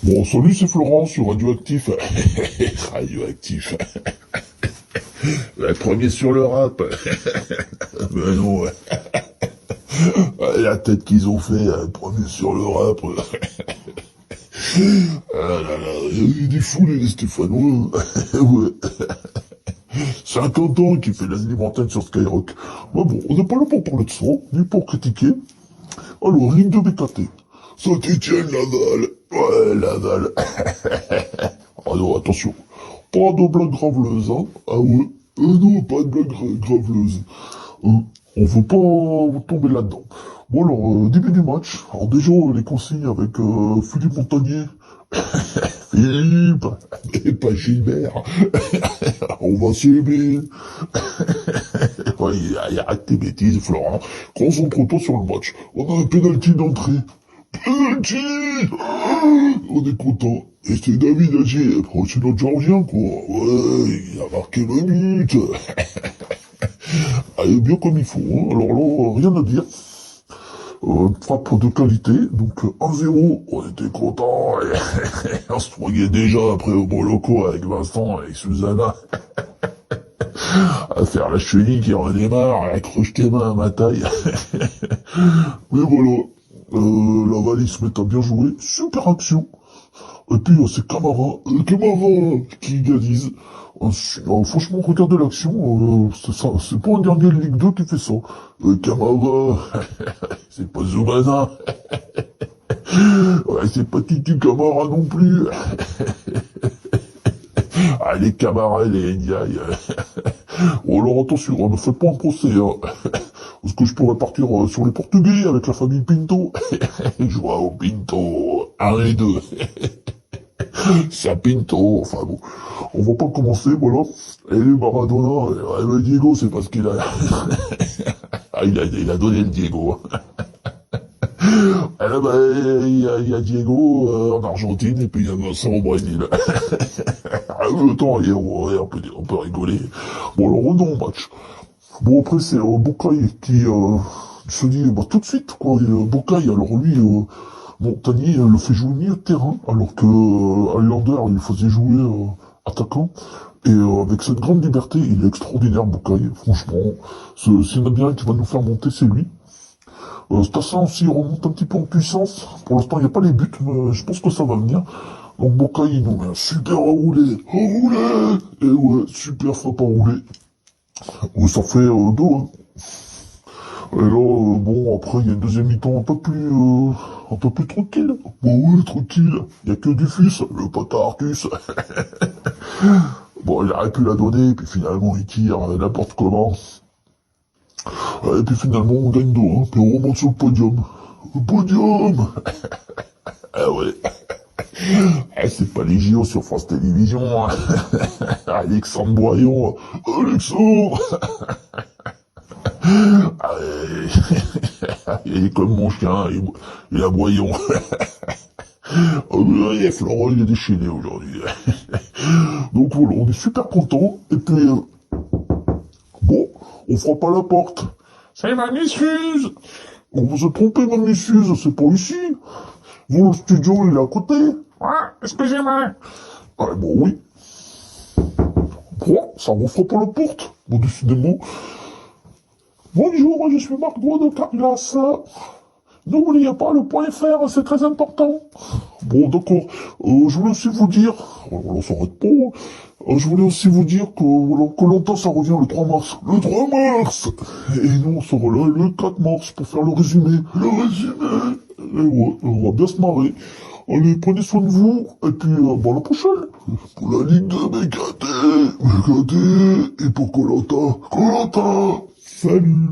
Bon, salut, c'est Florent sur Radioactif. Radioactif. Premier sur le rap. Ben non, ouais. La tête qu'ils ont fait, premier sur le rap. Ah là là, il y a des fous les Stéphanois. Ouais. 50 ans qui fait la montagne sur Skyrock. Mais bon, on n'est pas là pour parler de ça, ni pour critiquer. Alors, ligne de BKT. Saint-Étienne, Laval. Ouais, Laval. Ah non, attention. Pas de blague graveleuse, hein. Ah ouais. Non, pas de blague graveleuse. On veut pas tomber là-dedans. Bon alors, début du match. Alors déjà, les consignes avec Philippe Montagnier. Philippe, et pas Gilbert. On va s'aimer. Ouais, arrête tes bêtises, Florent. Concentre-toi sur le match. On a un penalty d'entrée. Penalty! On est content. Et c'est David Agier. C'est notre Georgien, quoi. Ouais, il a marqué le but. Ah, bien comme il faut, hein. Alors là, rien à dire. Frappe de qualité, donc 1-0, on était contents, et on se voyait déjà après au Boloco avec Vincent et Susanna, à faire la chenille qui redémarre, à accrocher tes mains à ma taille. Mais voilà, la valise se met à bien jouer, super action. Et puis c'est Camara qui égalise. Franchement, regardez l'action, c'est pas un dernier de Ligue 2 qui fait ça. Camara, c'est pas Zubana. Ouais, c'est pas Titi Camara non plus. Ah, les Camara et les Ndiaye. Oh, alors attention, ne faites pas un procès, hein. Parce que je pourrais partir sur les Portugais avec la famille Pinto. Joao Pinto, 1 et 2. C'est Pinto, enfin bon. On va pas commencer, voilà. Et le Maradona, le Diego, c'est parce qu'il a... ah, il a donné le Diego. Et là, bah, il y a Diego en Argentine, et puis il y a Vincent au Brésil. Le temps, on peut rigoler. Bon, alors, revenons au match. Bon, après, c'est Bocaille qui se dit, bah, tout de suite, quoi. Bocaille, alors lui... Montagnier le fait jouer milieu de terrain, alors que Highlander il faisait jouer attaquant. Et avec cette grande liberté, il est extraordinaire, Bocaille. Franchement, s'il y en a bien un qui va nous faire monter, c'est lui. Stassin aussi remonte un petit peu en puissance. Pour l'instant, il n'y a pas les buts, mais je pense que ça va venir. Donc Bocaille, il nous met un super enroulé. Enroulé! Et ouais, super frappe enroulé. Ça fait 2, hein. Et là, bon, après, il y a une deuxième mi-temps un peu plus tranquille. Bon, oui, tranquille. Il y a que du fils, le pote Artus. Bon, il aurait pu la donner, puis finalement, il tire n'importe comment. Et puis finalement, on gagne 2, hein, puis on remonte sur le podium. Le podium! Ah ouais. Eh, c'est pas les JO sur France Télévisions. Alexandre Boyon. Alexandre! Il est comme mon chien, il a boyon. Oui, Florent, il est déchaîné aujourd'hui. Donc voilà, on est super contents. Et puis, bon, on fera pas la porte. C'est Mamie-Suze. On vous a trompé, Mamie-Suze, c'est pas ici. Vous, le studio, il est à côté. Ouais, excusez-moi. Ah, bon, oui. Bon, ça ne fera pas la porte. Bon, décidément. Bonjour, je suis Marc Gros de Carglass. N'oubliez pas le point .fr, c'est très important. Bon, d'accord. Je voulais aussi vous dire, on s'arrête pas. Je voulais aussi vous dire que longtemps ça revient le 3 mars. Le 3 mars! Et nous, on sera là le 4 mars pour faire le résumé. Le résumé! Et ouais, on va bien se marrer. Allez, prenez soin de vous, et puis, bon, à la prochaine. Pour la Ligue de BKT, et pour Koh-Lanta. Salut!